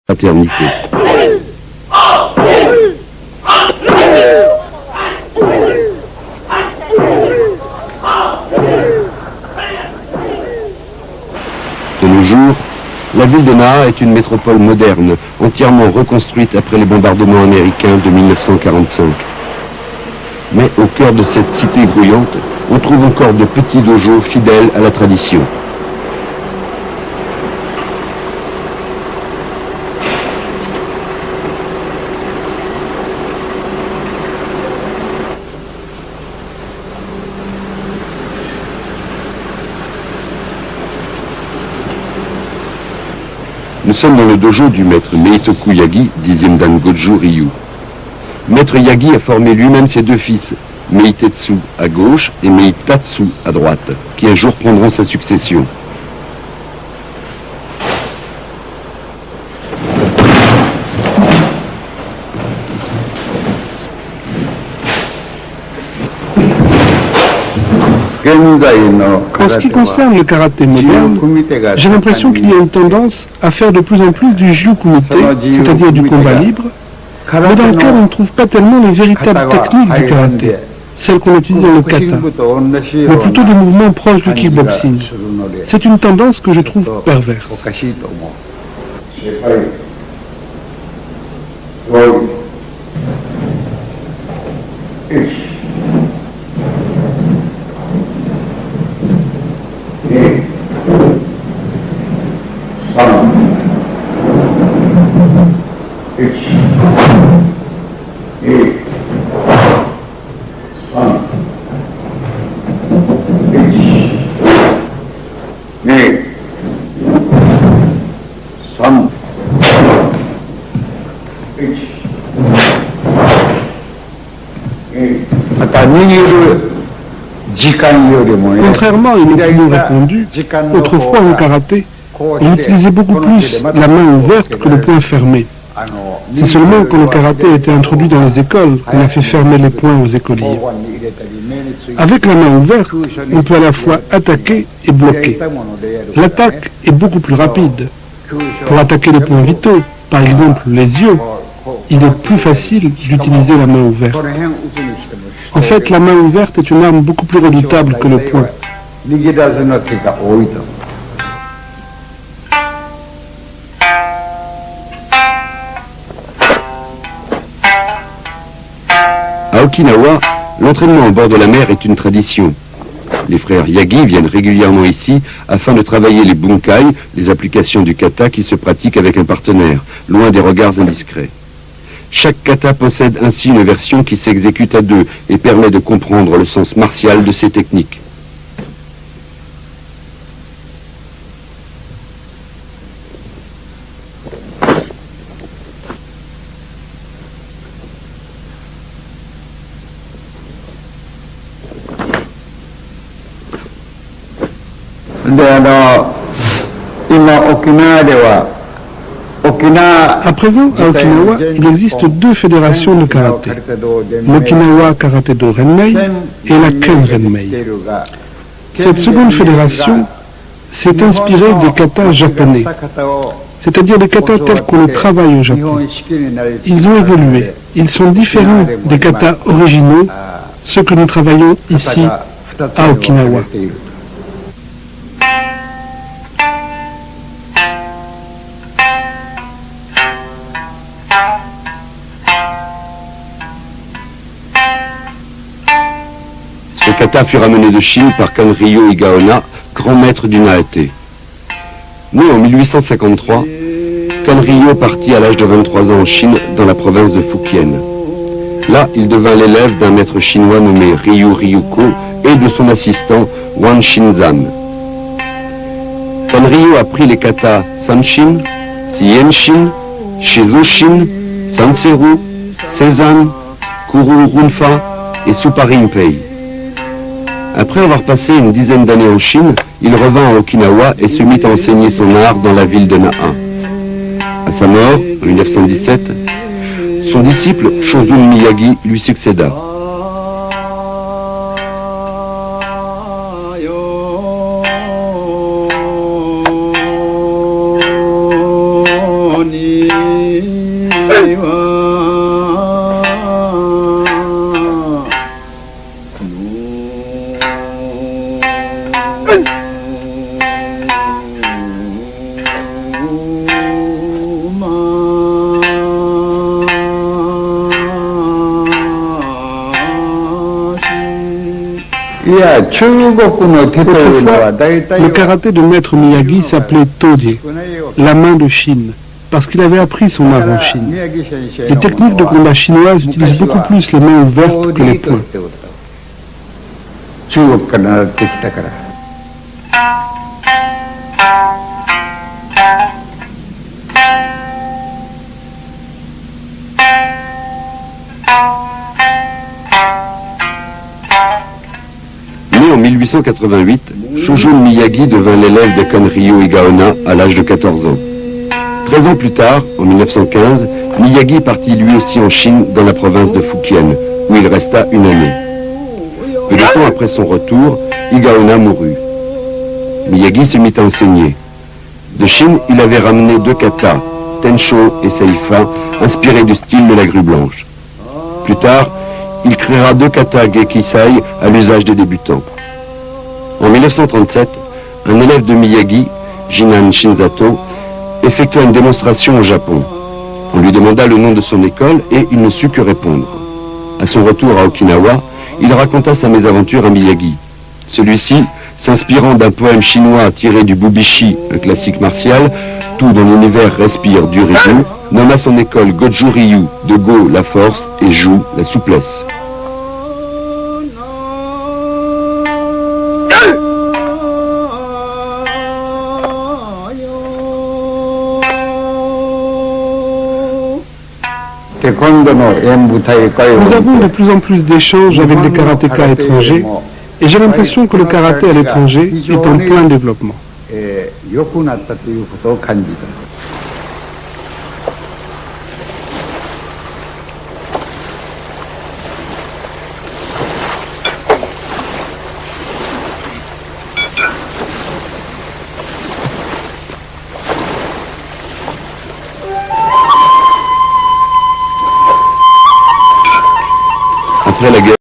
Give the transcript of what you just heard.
fraternité. De nos jours, la ville de Naha est une métropole moderne, entièrement reconstruite après les bombardements américains de 1945. Mais au cœur de cette cité grouillante, on trouve encore de petits dojos fidèles à la tradition. Nous sommes dans le dojo du maître Meitoku Yagi, dixième dan Goju Ryu. Maître Yagi a formé lui-même ses deux fils, Meitetsu à gauche et Meitatsu à droite, qui un jour prendront sa succession. En ce qui concerne le karaté moderne, j'ai l'impression qu'il y a une tendance à faire de plus en plus du Jiu-Kumite, c'est-à-dire du combat libre, mais dans lequel on ne trouve pas tellement les véritables techniques du karaté, celles qu'on étudie dans le kata, mais plutôt des mouvements proches du kickboxing. C'est une tendance que je trouve perverse. Contrairement à une opinion répandue, autrefois en karaté, on utilisait beaucoup plus la main ouverte que le poing fermé. C'est seulement quand le karaté a été introduit dans les écoles qu'on a fait fermer les poings aux écoliers. Avec la main ouverte, on peut à la fois attaquer et bloquer. L'attaque est beaucoup plus rapide. Pour attaquer les points vitaux, par exemple les yeux, il est plus facile d'utiliser la main ouverte. En fait, la main ouverte est une arme beaucoup plus redoutable que le poing. À Okinawa, l'entraînement au bord de la mer est une tradition. Les frères Yagi viennent régulièrement ici afin de travailler les bunkai, les applications du kata qui se pratiquent avec un partenaire, loin des regards indiscrets. Chaque kata possède ainsi une version qui s'exécute à deux et permet de comprendre le sens martial de ces techniques. À présent, à Okinawa, il existe deux fédérations de karaté, l'Okinawa Karaté-do Renmei et la Ken Renmei. Cette seconde fédération s'est inspirée des katas japonais, c'est-à-dire des katas tels qu'on les travaille au Japon. Ils ont évolué, ils sont différents des katas originaux, ceux que nous travaillons ici à Okinawa. Ce kata fut ramené de Chine par Kanryo Igaona, grand maître du Naate. Né en 1853, Kanryo partit à l'âge de 23 ans en Chine, dans la province de Fujian. Là, il devint l'élève d'un maître chinois nommé Ryu Ryuko et de son assistant Wan Shinzan. Kanryo apprit les katas Sanshin, Sienshin, Shizoshin, Sanseru, Seisan, Kuru Runfa et Suparimpei. Après avoir passé une dizaine d'années en Chine, il revint à Okinawa et se mit à enseigner son art dans la ville de Naha. À sa mort, en 1917, son disciple Shozun Miyagi lui succéda. Autrefois, le karaté de maître Miyagi s'appelait Todie, la main de Chine, parce qu'il avait appris son art en Chine. Les techniques de combat chinoises utilisent beaucoup plus les mains ouvertes que les poings. Né en 1888, Shojun Miyagi devint l'élève de Kanryo Igaona à l'âge de 14 ans. 13 ans plus tard, en 1915, Miyagi partit lui aussi en Chine, dans la province de Fujian, où il resta une année. Peu de temps après son retour, Igaona mourut. Miyagi se mit à enseigner. De Chine, il avait ramené 2 katas, Tensho et Seifa, inspirés du style de la grue blanche. Plus tard, il créera 2 katas Gekisai à l'usage des débutants. En 1937, un élève de Miyagi, Jinan Shinzato, effectua une démonstration au Japon. On lui demanda le nom de son école et il ne sut que répondre. À son retour à Okinawa, il raconta sa mésaventure à Miyagi. Celui-ci, s'inspirant d'un poème chinois tiré du Bubishi, le classique martial, tout dans l'univers respire du Ryu, nomma son école Goju Ryu, de Go la force et Ju la souplesse. Nous avons de plus en plus d'échanges avec des karatékas étrangers et j'ai l'impression que le karaté à l'étranger est en plein développement. Après la guerre